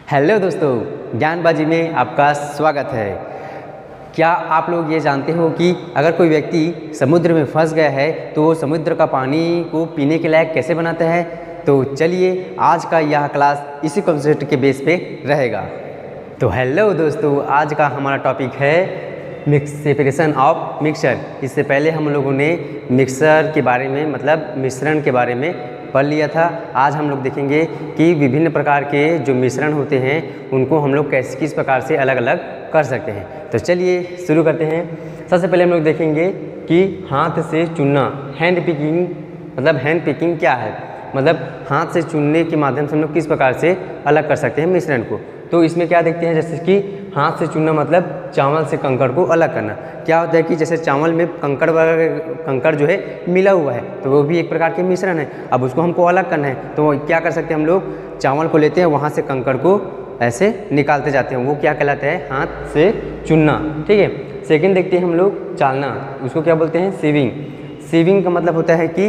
Hello दोस्तों, ज्ञानबाजी में आपका स्वागत है। क्या आप लोग ये जानते हो कि अगर कोई व्यक्ति समुद्र में फंस गया है तो वो समुद्र का पानी को पीने के लायक कैसे बनाता है? तो चलिए आज का यह क्लास इसी कॉन्सेप्ट के बेस पे रहेगा। तो हेलो दोस्तों, आज का हमारा टॉपिक है सेपरेशन ऑफ मिक्सचर। इससे पहले हम लोगों ने मिक्सर के बारे में मतलब मिश्रण के बारे में पढ़ लिया था। आज हम लोग देखेंगे कि विभिन्न प्रकार के जो मिश्रण होते हैं उनको हम लोग किस प्रकार से अलग अलग कर सकते हैं। तो चलिए शुरू करते हैं। सबसे पहले हम लोग देखेंगे कि हाथ से चुनना, हैंड पिकिंग मतलब हैंड पिकिंग क्या है, मतलब हाथ से चुनने के माध्यम से हम लोग किस प्रकार से अलग कर सकते हैं मिश्रण को। तो इसमें क्या देखते हैं, जैसे कि हाथ से चुनना मतलब चावल से कंकड़ को अलग करना। क्या होता है कि जैसे चावल में कंकड़ जो है मिला हुआ है तो वो भी एक प्रकार के मिश्रण है। अब उसको हमको अलग करना है तो क्या कर सकते हैं, हम लोग चावल को लेते हैं, वहाँ से कंकड़ को ऐसे निकालते जाते हैं, वो क्या कहलाता है, हाथ से चुनना। ठीक है। सेकेंड देखते हैं हम लोग चालना, उसको क्या बोलते हैं, सीविंग। सीविंग का मतलब होता है कि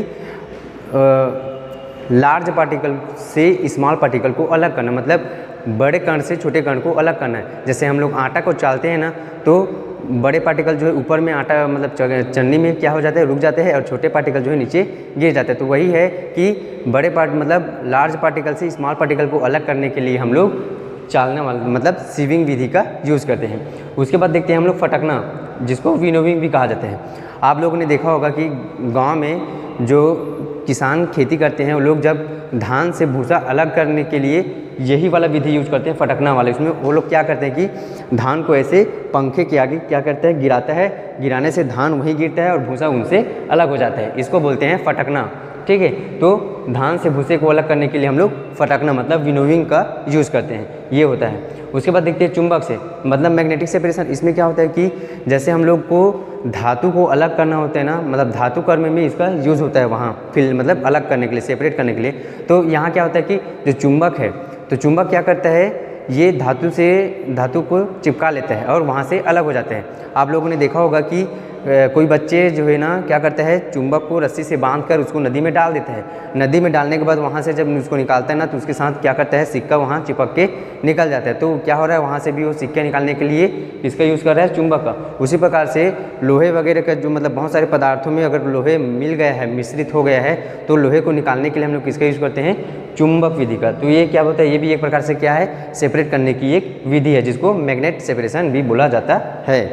लार्ज पार्टिकल से स्मॉल पार्टिकल को अलग करना, मतलब बड़े कण से छोटे कण को अलग करना है। जैसे हम लोग आटा को चालते हैं ना, तो बड़े पार्टिकल जो है ऊपर में आटा मतलब चन्नी में क्या हो जाता है, रुक जाते हैं, और छोटे पार्टिकल जो है नीचे गिर जाते हैं। तो वही है कि बड़े मतलब लार्ज पार्टिकल से स्मॉल पार्टिकल को अलग करने के लिए हम लोग चालना वाला मतलब सीविंग विधि का यूज़ करते हैं। उसके बाद देखते हैं हम लोग फटकना, जिसको विनोविंग भी कहा जाता है। आप लोगों ने देखा होगा कि गाँव में जो किसान खेती करते हैं वो लोग जब धान से भूसा अलग करने के लिए यही वाला विधि यूज करते हैं, फटकना वाला। इसमें वो लोग क्या करते हैं कि धान को ऐसे पंखे के आगे क्या करते हैं, गिराता है, गिराने से धान वहीं गिरता है और भूसा उनसे अलग हो जाता है। इसको बोलते हैं फटकना। ठीक है। तो धान से भूसे को अलग करने के लिए हम लोग फटकना मतलब विनोविंग का यूज़ करते हैं, ये होता है। उसके बाद देखते हैं चुंबक से मतलब मैग्नेटिक सेपरेशन। इसमें क्या होता है कि जैसे हम लोग को धातु को अलग करना होता है ना, मतलब धातु कर्म में इसका यूज़ होता है वहाँ मतलब अलग करने के लिए, सेपरेट करने के लिए। तो यहाँ क्या होता है कि जो चुंबक है, तो चुंबक क्या करता है, ये धातु को चिपका लेता है और वहाँ से अलग हो जाते हैं। आप लोगों ने देखा होगा कि कोई बच्चे जो है ना क्या करता है, चुंबक को रस्सी से बांधकर उसको नदी में डाल देता है। नदी में डालने के बाद वहाँ से जब उसको निकालता है ना, तो उसके साथ क्या करता है, सिक्का वहाँ चिपक के निकल जाता है। तो क्या हो रहा है, वहाँ से भी वो सिक्के निकालने के लिए इसका यूज़ कर रहा है, चुंबक का। उसी प्रकार से लोहे वगैरह का जो मतलब बहुत सारे पदार्थों में अगर लोहे मिल गया है, मिश्रित हो गया है, तो लोहे को निकालने के लिए हम लोग किसका यूज़ करते हैं, चुंबक विधि का। तो ये क्या होता है, ये भी एक प्रकार से क्या है, सेपरेट करने की एक विधि है, जिसको मैग्नेट सेपरेशन भी बोला जाता है।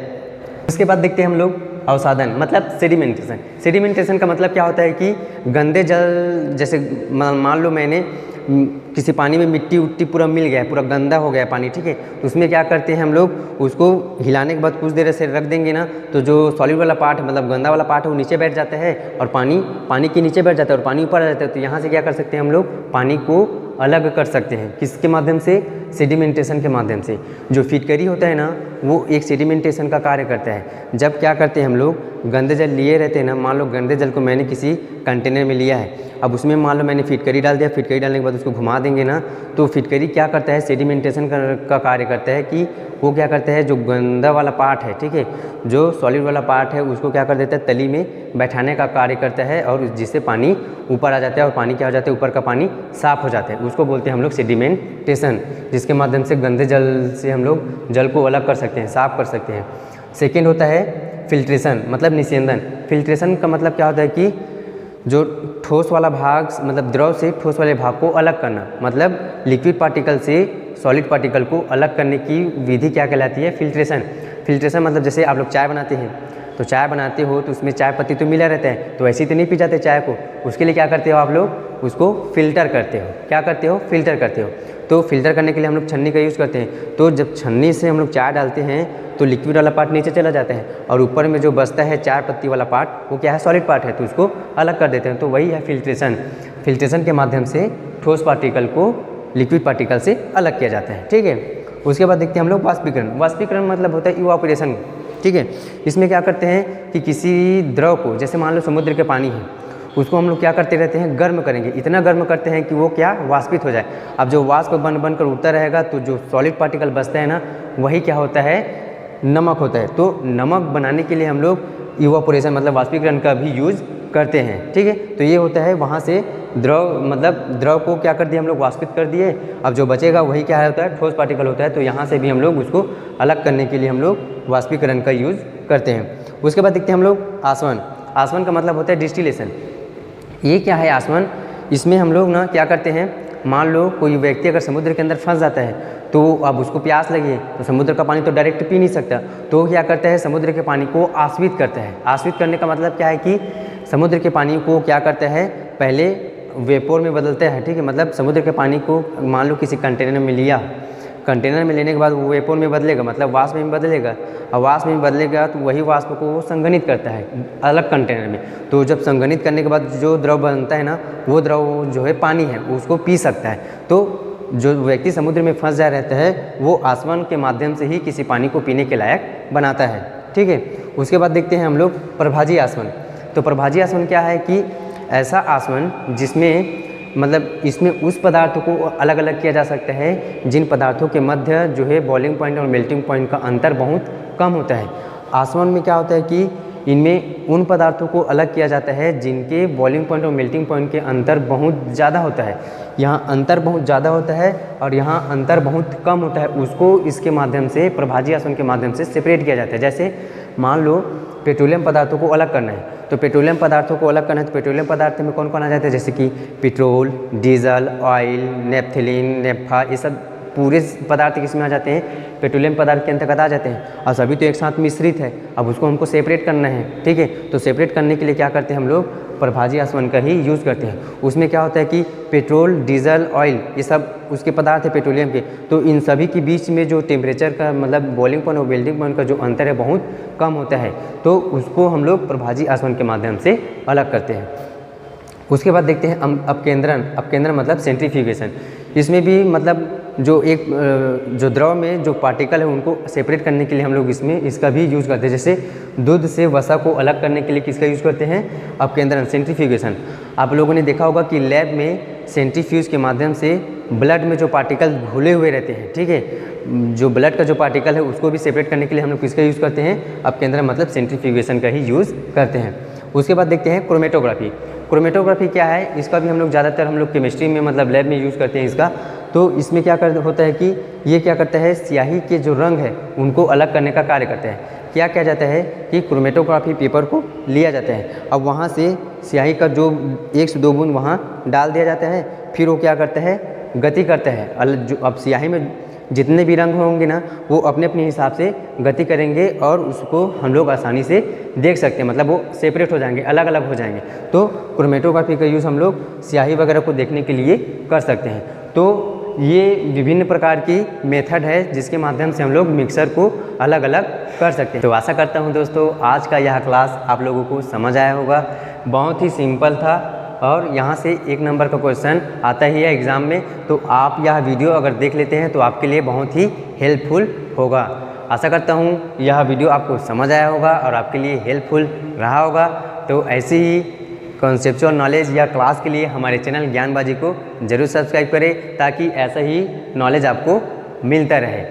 उसके बाद देखते हैं हम लोग अवसादन मतलब सेडिमेंटेशन। सेडिमेंटेशन का मतलब क्या होता है कि गंदे जल, जैसे मान लो मैंने किसी पानी में मिट्टी उट्टी पूरा मिल गया है, पूरा गंदा हो गया पानी। ठीक है। तो उसमें क्या करते हैं हम लोग, उसको हिलाने के बाद कुछ देर से रख देंगे ना, तो जो सॉलिड वाला पार्ट है मतलब गंदा वाला पार्ट है वो नीचे बैठ जाता है और पानी के नीचे बैठ जाता है और पानी ऊपर आ जाता है। तो यहाँ से क्या कर सकते हैं हम लोग, पानी को अलग कर सकते हैं। किसके माध्यम से, सेडिमेंटेशन के माध्यम से। जो फिटकरी होता है ना, वो एक सेडिमेंटेशन का कार्य करता है। जब क्या करते हैं हम लोग, गंदे जल लिए रहते हैं ना, मान लो गंदे जल को मैंने किसी कंटेनर में लिया है, अब उसमें मान लो मैंने फिटकरी डाल दिया, फिटकरी डालने के बाद उसको घुमा देंगे ना, तो फिटकरी क्या करता है, सेडिमेंटेशन का कार्य करता है कि वो क्या करता है, जो गंदा वाला पार्ट है, ठीक है, जो सॉलिड वाला पार्ट है, उसको क्या कर देता है, तली में बैठाने का कार्य करता है, और जिससे पानी ऊपर आ जाता है और पानी क्या हो जाता है, ऊपर का पानी साफ हो जाता है। उसको बोलते हैं हम लोग सेडिमेंटेशन, जिसके माध्यम से गंदे जल से हम लोग जल को अलग कर सकते हैं, साफ कर सकते हैं। सेकेंड होता है फिल्ट्रेशन मतलब निस्यंदन। फिल्ट्रेशन का मतलब क्या होता है कि जो ठोस वाला भाग मतलब द्रव से ठोस वाले भाग को अलग करना, मतलब लिक्विड पार्टिकल से सॉलिड पार्टिकल को अलग करने की विधि क्या कहलाती है, फिल्ट्रेशन। फिल्ट्रेशन मतलब जैसे आप लोग चाय बनाते हैं, तो चाय बनाते हो तो उसमें चाय पत्ती तो मिला रहता है, तो ऐसे ही तो नहीं पी जाते चाय को। उसके लिए क्या करते हो आप लोग, उसको फ़िल्टर करते हो। क्या करते हो, फ़िल्टर करते हो। तो फ़िल्टर करने के लिए हम लोग छन्नी का यूज़ करते हैं। तो जब छन्नी से हम लोग चाय डालते हैं तो लिक्विड वाला पार्ट नीचे चला जाता है और ऊपर में जो बचता है चाय पत्ती वाला पार्ट, वो क्या है, सॉलिड पार्ट है, तो उसको अलग कर देते हैं। तो वही है फिल्ट्रेशन। फिल्ट्रेशन के माध्यम से ठोस पार्टिकल को लिक्विड पार्टिकल से अलग किया जाता है। ठीक है। उसके बाद देखते हैं हम लोग वाष्पीकरण। वाष्पीकरण मतलब होता है इवापोरेशन। ठीक है। इसमें क्या करते हैं कि किसी द्रव को, जैसे मान लो समुद्र के पानी है, उसको हम लोग क्या करते रहते हैं, गर्म करेंगे, इतना गर्म करते हैं कि वो क्या, वाष्पित हो जाए। अब जो वाष्प बन कर उड़ता रहेगा तो जो सॉलिड पार्टिकल बचता है ना, वही क्या होता है, नमक होता है। तो नमक बनाने के लिए हम लोग इवापोरेशन मतलब वाष्पीकरण का भी यूज़ करते हैं, ठीक है। तो ये होता है वहाँ से द्रव, मतलब द्रव को क्या कर दिया हम लोग, वाष्पित कर दिए। अब जो बचेगा वही क्या होता है, ठोस पार्टिकल होता है। तो यहाँ से भी हम लोग उसको अलग करने के लिए हम लोग वाष्पीकरण का यूज़ करते हैं। उसके बाद देखते हैं हम लोग आसवन। आसवन का मतलब होता है डिस्टिलेशन। ये क्या है आसवन, इसमें हम लोग ना क्या करते हैं, मान लो कोई व्यक्ति अगर समुद्र के अंदर फंस जाता है तो अब उसको प्यास लगी है, तो समुद्र का पानी तो डायरेक्ट पी नहीं सकता, तो क्या करता है, समुद्र के पानी को आश्वित करता है। आश्वित करने का मतलब क्या है कि समुद्र के पानी को क्या करता है, पहले वेपोर में बदलता है, ठीक है। मतलब समुद्र के पानी को मान लो किसी कंटेनर में लिया, कंटेनर में लेने के बाद वो वेपोर में बदलेगा, मतलब वाष्प में बदलेगा, और वाष्प में बदलेगा तो वही वाष्प को वो संघनित करता है अलग कंटेनर में। तो जब संघनित करने के बाद जो द्रव बनता है ना, वो द्रव जो है पानी है, उसको पी सकता है। तो जो व्यक्ति समुद्र में फंस जा रहता है वो आसवन के माध्यम से ही किसी पानी को पीने के लायक बनाता है, ठीक है। उसके बाद देखते हैं हम लोग प्रभाजी आसवन। तो प्रभाजी आसवन क्या है कि ऐसा आसवन जिसमें मतलब इसमें उस पदार्थों को अलग अलग किया जा सकता है जिन पदार्थों के मध्य जो है बॉइलिंग पॉइंट और मेल्टिंग पॉइंट का अंतर बहुत कम होता है। आसवन में क्या होता है कि इनमें उन पदार्थों को अलग किया जाता है जिनके बॉइलिंग पॉइंट और मेल्टिंग पॉइंट के अंतर बहुत ज़्यादा होता है। यहाँ अंतर बहुत ज़्यादा होता है और यहाँ अंतर बहुत कम होता है, उसको इसके माध्यम से, प्रभाजी आसवन के माध्यम से सेपरेट किया जाता है। जैसे मान लो पेट्रोलियम पदार्थों को अलग करना है, तो पेट्रोलियम पदार्थों को अलग करना है तो पेट्रोलियम पदार्थ में कौन कौन आ जाते हैं, जैसे कि petrol, diesel, oil, naphthalene, naphtha, ये सब पूरे पदार्थ किस में आ जाते हैं, पेट्रोलियम पदार्थ के अंतर्गत आ जाते हैं। और सभी तो एक साथ मिश्रित है, अब उसको हमको सेपरेट करना है, ठीक है। तो सेपरेट करने के लिए क्या करते हैं हम लोग, प्रभाजी आसवन का ही यूज़ करते हैं। उसमें क्या होता है कि पेट्रोल, डीजल, ऑयल, ये सब उसके पदार्थ है पेट्रोलियम के, तो इन सभी के बीच में जो टेम्परेचर का मतलब बॉइलिंग पॉइंट और मेल्टिंग पॉइंट का जो अंतर है बहुत कम होता है, तो उसको हम लोग प्रभाजी आसवन के माध्यम से अलग करते हैं। उसके बाद देखते हैं अपकेंद्रण। अपकेंद्रण मतलब सेंट्रीफ्यूगेशन। इसमें भी मतलब जो एक जो द्रव में जो पार्टिकल है उनको सेपरेट करने के लिए हम लोग इसमें इसका भी यूज़ करते हैं। जैसे दूध से वसा को अलग करने के लिए किसका यूज़ करते हैं, अपकेंद्रण, सेंट्रीफ्यूगेशन। आप लोगों ने देखा होगा कि लैब में सेंट्रीफ्यूज के माध्यम से ब्लड में जो पार्टिकल घुले हुए रहते हैं, ठीक है, जो ब्लड का जो पार्टिकल है उसको भी सेपरेट करने के लिए हम लोग किसका यूज़ करते हैं, अपकेंद्रण मतलब सेंट्रीफ्यूगेशन का ही यूज़ करते हैं। उसके बाद देखते हैं क्रोमेटोग्राफी। क्रोमेटोग्राफी क्या है, इसका भी हम लोग ज़्यादातर हम लोग केमिस्ट्री में मतलब लैब में यूज़ करते हैं इसका। तो इसमें क्या होता है कि ये क्या करता है, स्याही के जो रंग है उनको अलग करने का कार्य करता है। क्या किया जाता है कि क्रोमेटोग्राफी पेपर को लिया जाता है, अब वहाँ से स्याही का जो 1 से 2 बूंद वहाँ डाल दिया जाता है, फिर वो क्या करता है, गति करता है। जो अब स्याही में जितने भी रंग होंगे ना वो अपने अपने हिसाब से गति करेंगे और उसको हम लोग आसानी से देख सकते हैं, मतलब वो सेपरेट हो जाएंगे, अलग अलग हो जाएंगे। तो क्रोमेटोग्राफी का यूज़ हम लोग स्याही वगैरह को देखने के लिए कर सकते हैं। तो ये विभिन्न प्रकार की मेथड है जिसके माध्यम से हम लोग मिक्सर को अलग अलग कर सकते हैं। तो आशा करता हूँ दोस्तों आज का यह क्लास आप लोगों को समझ आया होगा। बहुत ही सिंपल था और यहाँ से 1 नंबर का क्वेश्चन आता ही है एग्ज़ाम में, तो आप यह वीडियो अगर देख लेते हैं तो आपके लिए बहुत ही हेल्पफुल होगा। आशा करता हूँ यह वीडियो आपको समझ आया होगा और आपके लिए हेल्पफुल रहा होगा। तो ऐसे ही कॉन्सेप्चुअल नॉलेज या क्लास के लिए हमारे चैनल ज्ञानबाजी को ज़रूर सब्सक्राइब करें ताकि ऐसा ही नॉलेज आपको मिलता रहे।